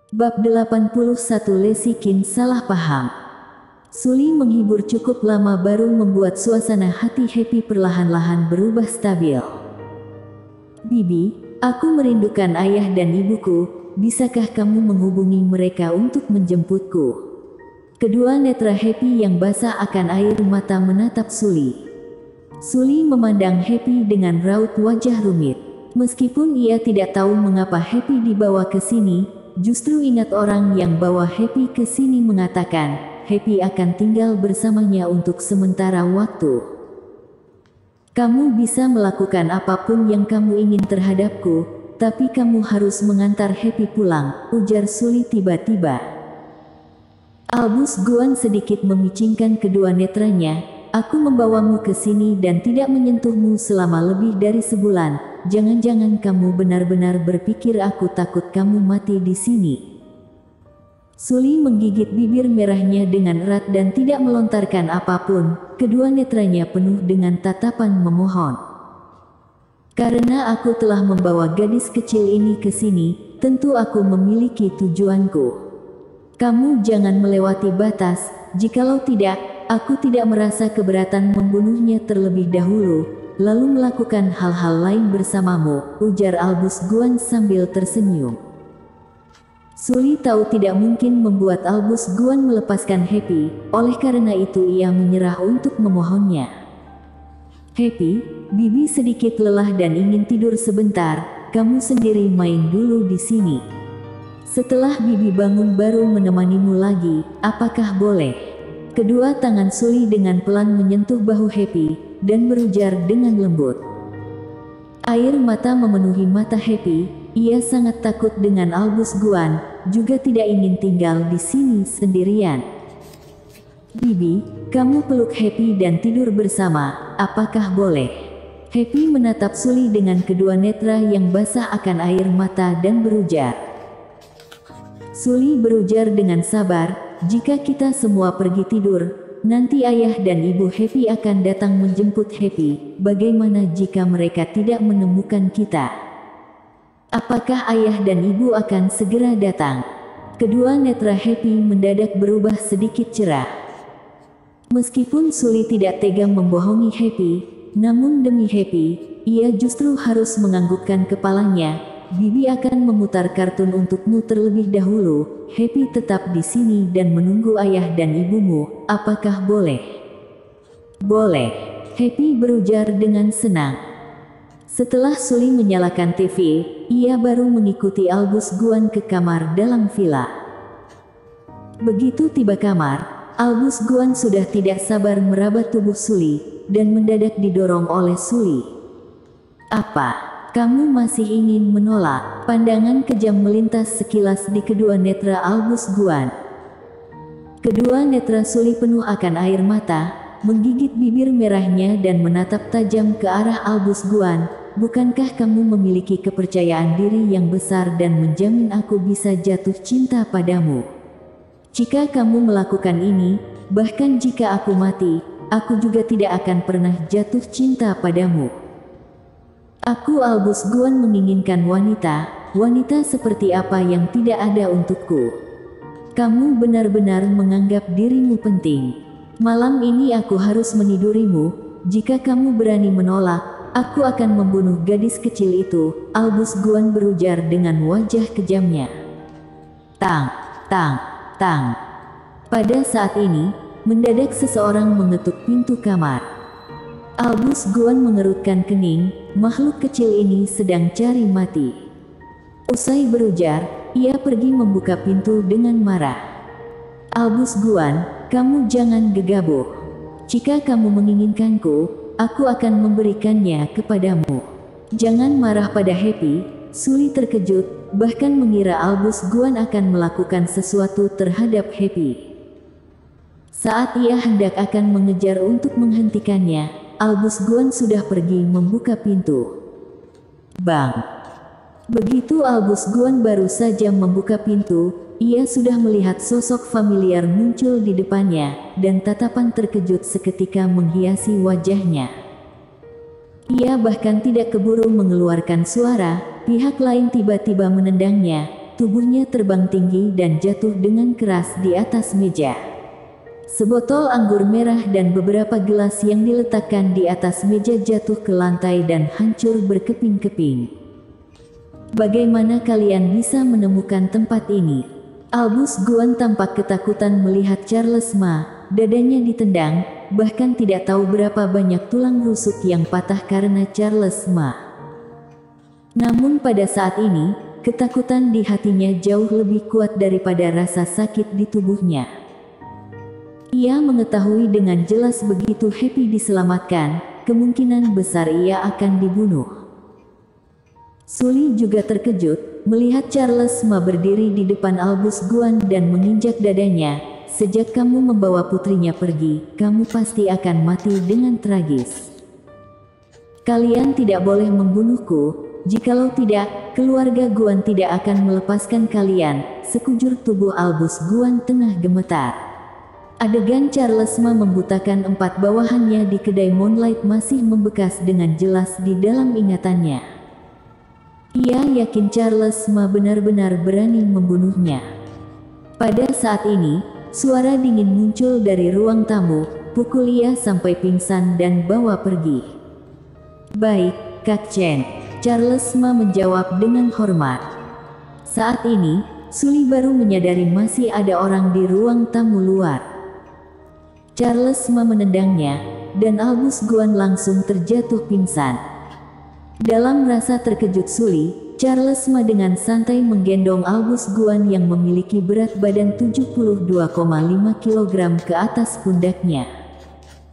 Bab 81 Lesikin salah paham. Suli menghibur cukup lama baru membuat suasana hati Happy perlahan-lahan berubah stabil. Bibi, aku merindukan ayah dan ibuku, bisakah kamu menghubungi mereka untuk menjemputku? Kedua netra Happy yang basah akan air mata menatap Suli. Suli memandang Happy dengan raut wajah rumit. Meskipun ia tidak tahu mengapa Happy dibawa ke sini, justru ingat orang yang bawa Happy ke sini mengatakan, Happy akan tinggal bersamanya untuk sementara waktu. Kamu bisa melakukan apapun yang kamu ingin terhadapku, tapi kamu harus mengantar Happy pulang, ujar Suli tiba-tiba. Albus Guan sedikit memicingkan kedua netranya, aku membawamu ke sini dan tidak menyentuhmu selama lebih dari sebulan. Jangan-jangan kamu benar-benar berpikir aku takut kamu mati di sini. Suli menggigit bibir merahnya dengan erat dan tidak melontarkan apapun. Kedua netranya penuh dengan tatapan memohon. Karena aku telah membawa gadis kecil ini ke sini, tentu aku memiliki tujuanku. Kamu jangan melewati batas, jikalau tidak, aku tidak merasa keberatan membunuhnya terlebih dahulu, lalu melakukan hal-hal lain bersamamu, ujar Albus Guan sambil tersenyum. Suli tahu tidak mungkin membuat Albus Guan melepaskan Happy, oleh karena itu ia menyerah untuk memohonnya. Happy, Bibi sedikit lelah dan ingin tidur sebentar, kamu sendiri main dulu di sini. Setelah Bibi bangun baru menemanimu lagi, apakah boleh? Kedua tangan Suli dengan pelan menyentuh bahu Happy, dan berujar dengan lembut. Air mata memenuhi mata Happy, ia sangat takut dengan Albus Guan, juga tidak ingin tinggal di sini sendirian. Bibi, kamu peluk Happy dan tidur bersama, apakah boleh? Happy menatap Suli dengan kedua netra yang basah akan air mata dan berujar. Suli berujar dengan sabar, jika kita semua pergi tidur, nanti ayah dan ibu Happy akan datang menjemput Happy. Bagaimana jika mereka tidak menemukan kita? Apakah ayah dan ibu akan segera datang? Kedua netra Happy mendadak berubah sedikit cerah. Meskipun Suli tidak tega membohongi Happy, namun demi Happy, ia justru harus menganggukkan kepalanya. Bibi akan memutar kartun untukmu terlebih dahulu. Happy tetap di sini dan menunggu ayah dan ibumu. Apakah boleh? Boleh. Happy berujar dengan senang. Setelah Suli menyalakan TV, ia baru mengikuti Albus Guan ke kamar dalam villa. Begitu tiba kamar, Albus Guan sudah tidak sabar meraba tubuh Suli, dan mendadak didorong oleh Suli. Apa? Kamu masih ingin menolak? Pandangan kejam melintas sekilas di kedua netra Albus Guan. Kedua netra Suli penuh akan air mata, menggigit bibir merahnya dan menatap tajam ke arah Albus Guan. Bukankah kamu memiliki kepercayaan diri yang besar dan menjamin aku bisa jatuh cinta padamu? Jika kamu melakukan ini, bahkan jika aku mati, aku juga tidak akan pernah jatuh cinta padamu. Aku Albus Guan menginginkan wanita seperti apa yang tidak ada untukku. Kamu benar-benar menganggap dirimu penting. Malam ini aku harus menidurimu, jika kamu berani menolak, aku akan membunuh gadis kecil itu, Albus Guan berujar dengan wajah kejamnya. Tang, tang, tang. Pada saat ini, mendadak seseorang mengetuk pintu kamar. Albus Guan mengerutkan kening, makhluk kecil ini sedang cari mati. Usai berujar, ia pergi membuka pintu dengan marah. Albus Guan, kamu jangan gegabah. Jika kamu menginginkanku, aku akan memberikannya kepadamu. Jangan marah pada Happy. Suli terkejut, bahkan mengira Albus Guan akan melakukan sesuatu terhadap Happy. Saat ia hendak akan mengejar untuk menghentikannya, Albus Guan sudah pergi membuka pintu. Bang! Begitu Albus Guan baru saja membuka pintu, ia sudah melihat sosok familiar muncul di depannya, dan tatapan terkejut seketika menghiasi wajahnya. Ia bahkan tidak keburu mengeluarkan suara, pihak lain tiba-tiba menendangnya, tubuhnya terbang tinggi dan jatuh dengan keras di atas meja. Sebotol anggur merah dan beberapa gelas yang diletakkan di atas meja jatuh ke lantai dan hancur berkeping-keping. Bagaimana kalian bisa menemukan tempat ini? Albus Guan tampak ketakutan melihat Charles Ma, dadanya ditendang, bahkan tidak tahu berapa banyak tulang rusuk yang patah karena Charles Ma. Namun pada saat ini, ketakutan di hatinya jauh lebih kuat daripada rasa sakit di tubuhnya. Ia mengetahui dengan jelas begitu Happy diselamatkan, kemungkinan besar ia akan dibunuh. Sully juga terkejut melihat Charles Ma berdiri di depan Albus Guan dan menginjak dadanya. Sejak kamu membawa putrinya pergi, kamu pasti akan mati dengan tragis. Kalian tidak boleh membunuhku, jikalau tidak, keluarga Guan tidak akan melepaskan kalian. Sekujur tubuh Albus Guan tengah gemetar. Adegan Charles Ma membutakan 4 bawahannya di kedai Moonlight masih membekas dengan jelas di dalam ingatannya. Ia yakin Charles Ma benar-benar berani membunuhnya. Pada saat ini, suara dingin muncul dari ruang tamu, pukul ia sampai pingsan dan bawa pergi. Baik, Kak Chen, Charles Ma menjawab dengan hormat. Saat ini, Sully baru menyadari masih ada orang di ruang tamu luar. Charles Ma menendangnya, dan Albus Guan langsung terjatuh pingsan. Dalam rasa terkejut Sully, Charles Ma dengan santai menggendong Albus Guan yang memiliki berat badan 72,5 kg ke atas pundaknya.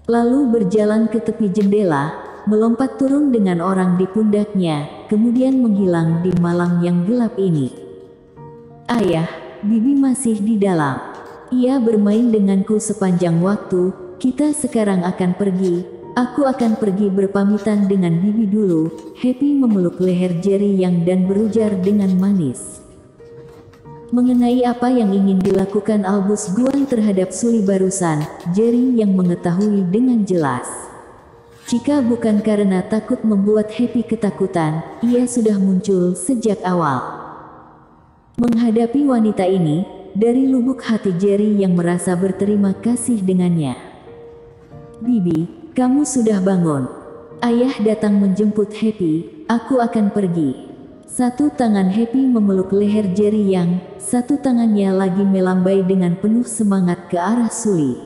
Lalu berjalan ke tepi jendela, melompat turun dengan orang di pundaknya, kemudian menghilang di malam yang gelap ini. Ayah, Bibi masih di dalam. Ia bermain denganku sepanjang waktu, kita sekarang akan pergi. Aku akan pergi berpamitan dengan Bibi dulu. Happy memeluk leher Jerry Yang dan berujar dengan manis. Mengenai apa yang ingin dilakukan Albus Guan terhadap Sully barusan, Jerry Yang mengetahui dengan jelas. Jika bukan karena takut membuat Happy ketakutan, ia sudah muncul sejak awal. Menghadapi wanita ini, dari lubuk hati Jerry Yang merasa berterima kasih dengannya. Bibi, kamu sudah bangun. Ayah datang menjemput Happy, aku akan pergi. Satu tangan Happy memeluk leher Jerry Yang, satu tangannya lagi melambai dengan penuh semangat ke arah Sully.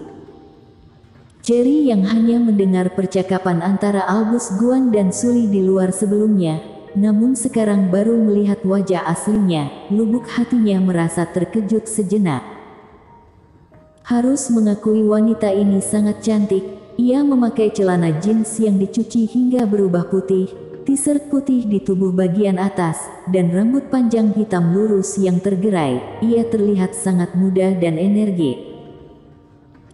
Jerry Yang hanya mendengar percakapan antara Albus Guan dan Sully di luar sebelumnya, namun sekarang baru melihat wajah aslinya, lubuk hatinya merasa terkejut sejenak. Harus mengakui wanita ini sangat cantik. Ia memakai celana jeans yang dicuci hingga berubah putih, t-shirt putih di tubuh bagian atas, dan rambut panjang hitam lurus yang tergerai. Ia terlihat sangat muda dan energik.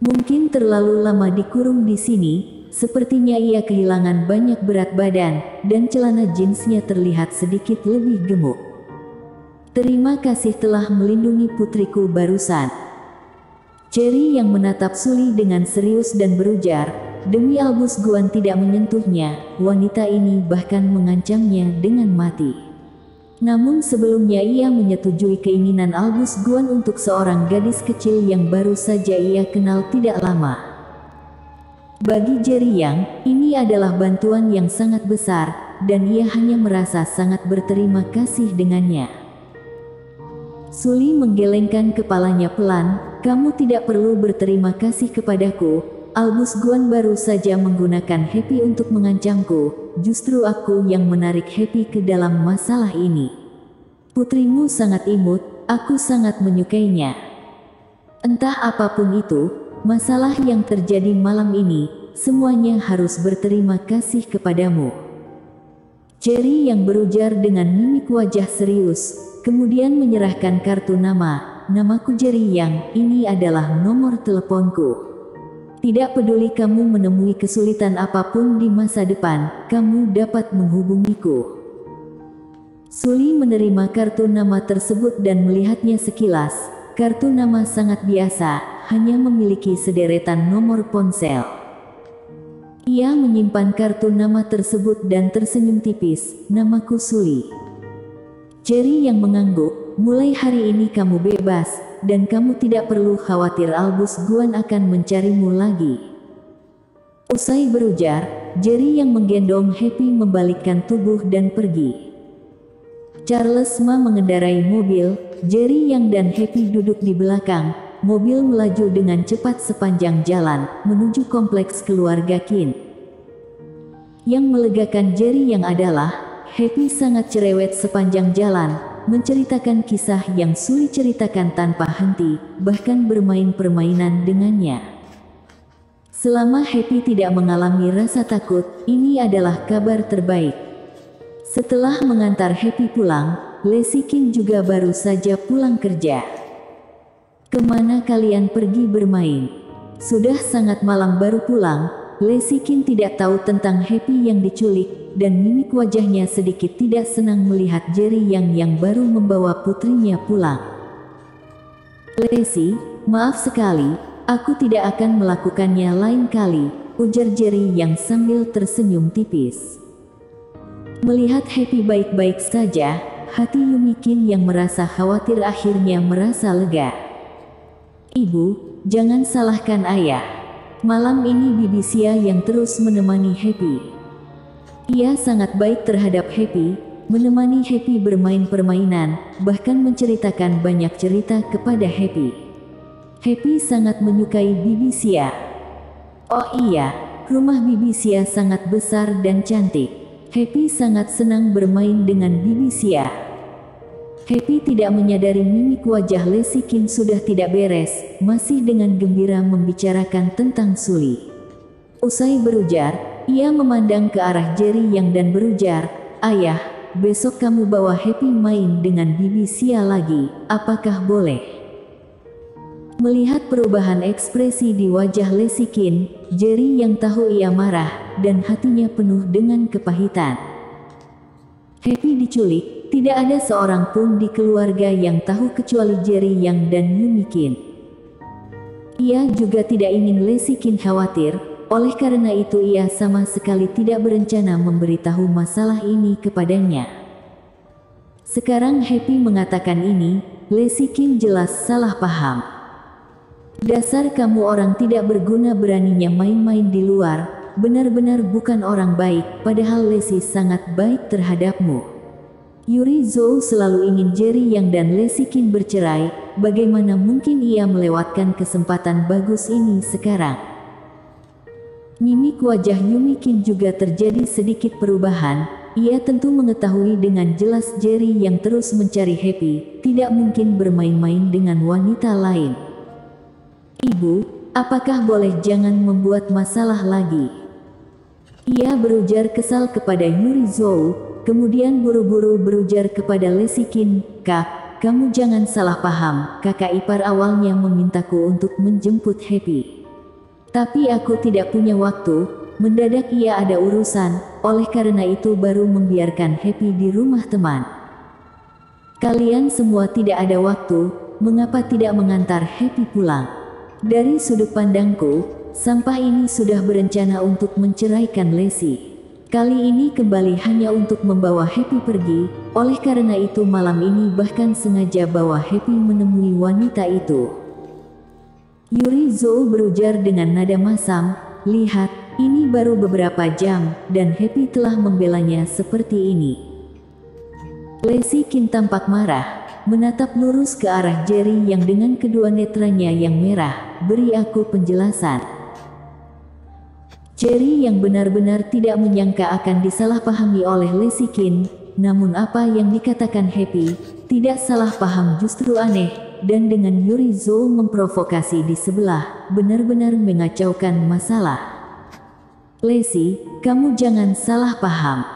Mungkin terlalu lama dikurung di sini, sepertinya ia kehilangan banyak berat badan, dan celana jeansnya terlihat sedikit lebih gemuk. Terima kasih telah melindungi putriku barusan. Jerry Yang menatap Sully dengan serius dan berujar, demi Albus Guan tidak menyentuhnya, wanita ini bahkan mengancamnya dengan mati. Namun sebelumnya ia menyetujui keinginan Albus Guan untuk seorang gadis kecil yang baru saja ia kenal tidak lama. Bagi Jerry Yang, ini adalah bantuan yang sangat besar, dan ia hanya merasa sangat berterima kasih dengannya. Sully menggelengkan kepalanya pelan, kamu tidak perlu berterima kasih kepadaku, Albus Guan baru saja menggunakan Happy untuk mengancamku, justru aku yang menarik Happy ke dalam masalah ini. Putrimu sangat imut, aku sangat menyukainya. Entah apapun itu, masalah yang terjadi malam ini, semuanya harus berterima kasih kepadamu. Jerry Yang berujar dengan mimik wajah serius, kemudian menyerahkan kartu nama. Namaku Jerry Yang, ini adalah nomor teleponku. Tidak peduli kamu menemui kesulitan apapun di masa depan, kamu dapat menghubungiku. Sully menerima kartu nama tersebut dan melihatnya sekilas. Kartu nama sangat biasa, hanya memiliki sederetan nomor ponsel. Ia menyimpan kartu nama tersebut dan tersenyum tipis, namaku Sully. Jerry Yang mengangguk. mulai hari ini kamu bebas, dan kamu tidak perlu khawatir Albus Guan akan mencarimu lagi. Usai berujar, Jerry yang menggendong Happy membalikkan tubuh dan pergi. Charles Ma mengendarai mobil, Jerry yang dan Happy duduk di belakang. Mobil melaju dengan cepat sepanjang jalan, menuju kompleks keluarga Qin. Yang melegakan Jerry yang adalah, Happy sangat cerewet sepanjang jalan, menceritakan kisah yang sulit ceritakan tanpa henti, bahkan bermain permainan dengannya. Selama Happy tidak mengalami rasa takut, ini adalah kabar terbaik. Setelah mengantar Happy pulang, Lacey Qin juga baru saja pulang kerja. Kemana kalian pergi bermain? Sudah sangat malam baru pulang. Lacey Qin tidak tahu tentang Happy yang diculik, dan mimik wajahnya sedikit tidak senang melihat Jerry yang baru membawa putrinya pulang. Lacey, maaf sekali, aku tidak akan melakukannya lain kali, ujar Jerry yang sambil tersenyum tipis. Melihat Happy baik-baik saja, hati Yumi Qin yang merasa khawatir akhirnya merasa lega. Ibu, jangan salahkan ayah. Malam ini Bibi Xia yang terus menemani Happy. Ia sangat baik terhadap Happy, menemani Happy bermain permainan, bahkan menceritakan banyak cerita kepada Happy. Happy sangat menyukai Bibi Xia. Oh iya, rumah Bibi Xia sangat besar dan cantik. Happy sangat senang bermain dengan Bibi Xia. Happy tidak menyadari mimik wajah Lacey Qin sudah tidak beres, masih dengan gembira membicarakan tentang Suli. Usai berujar, ia memandang ke arah Jerry yang dan berujar, "Ayah, besok kamu bawa Happy main dengan Bibi Xia lagi, apakah boleh?" Melihat perubahan ekspresi di wajah Lacey Qin, Jerry yang tahu ia marah, dan hatinya penuh dengan kepahitan. Happy diculik. Tidak ada seorang pun di keluarga yang tahu kecuali Jerry yang dan Yumi Qin. Ia juga tidak ingin Lacey Qin khawatir, oleh karena itu ia sama sekali tidak berencana memberitahu masalah ini kepadanya. Sekarang Happy mengatakan ini, Lacey Qin jelas salah paham. Dasar kamu orang tidak berguna beraninya main-main di luar, benar-benar bukan orang baik, padahal Lacey sangat baik terhadapmu. Yuri Zhou selalu ingin Jerry yang dan Lacey Qin bercerai, bagaimana mungkin ia melewatkan kesempatan bagus ini sekarang? Mimik wajah Yumi Qin juga terjadi sedikit perubahan, ia tentu mengetahui dengan jelas Jerry yang terus mencari Happy, tidak mungkin bermain-main dengan wanita lain. Ibu, apakah boleh jangan membuat masalah lagi? Ia berujar kesal kepada Yuri Zhou. Kemudian buru-buru berujar kepada Lacey Qin, "Kak, kamu jangan salah paham, kakak ipar awalnya memintaku untuk menjemput Happy. Tapi aku tidak punya waktu, mendadak ia ada urusan, oleh karena itu baru membiarkan Happy di rumah teman. Kalian semua tidak ada waktu, mengapa tidak mengantar Happy pulang? Dari sudut pandangku, sampah ini sudah berencana untuk menceraikan Lacey. Kali ini kembali hanya untuk membawa Happy pergi, oleh karena itu malam ini bahkan sengaja bawa Happy menemui wanita itu." Yuri Zhou berujar dengan nada masam, "Lihat, ini baru beberapa jam, dan Happy telah membelanya seperti ini." Lacey Qin tampak marah, menatap lurus ke arah Jerry yang dengan kedua netranya yang merah, "Beri aku penjelasan." Jerry yang benar-benar tidak menyangka akan disalahpahami oleh Lacey Qin, namun apa yang dikatakan Happy, tidak salah paham justru aneh, dan dengan Yuri Zhou memprovokasi di sebelah, benar-benar mengacaukan masalah. "Lacey, kamu jangan salah paham.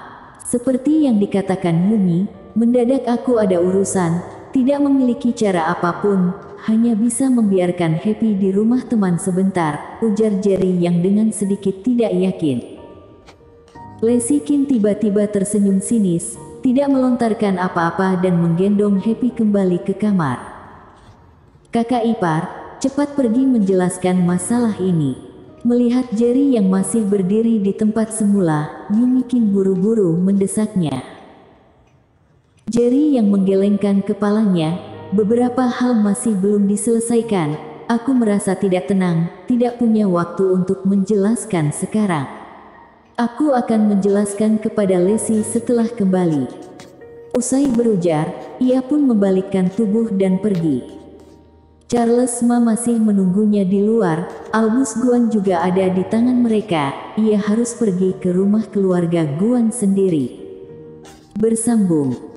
Seperti yang dikatakan Yumi, mendadak aku ada urusan, tidak memiliki cara apapun, hanya bisa membiarkan Happy di rumah teman sebentar," ujar Jerry yang dengan sedikit tidak yakin. Lacey Qin tiba-tiba tersenyum sinis, tidak melontarkan apa-apa dan menggendong Happy kembali ke kamar. "Kakak ipar, cepat pergi menjelaskan masalah ini." Melihat Jerry yang masih berdiri di tempat semula, Yumi Qin buru-buru mendesaknya. Jerry yang menggelengkan kepalanya. Beberapa hal masih belum diselesaikan. Aku merasa tidak tenang, tidak punya waktu untuk menjelaskan sekarang. Aku akan menjelaskan kepada Lacey setelah kembali. Usai berujar, ia pun membalikkan tubuh dan pergi. Charles Ma masih menunggunya di luar. Albus Guan juga ada di tangan mereka. Ia harus pergi ke rumah keluarga Guan sendiri. Bersambung.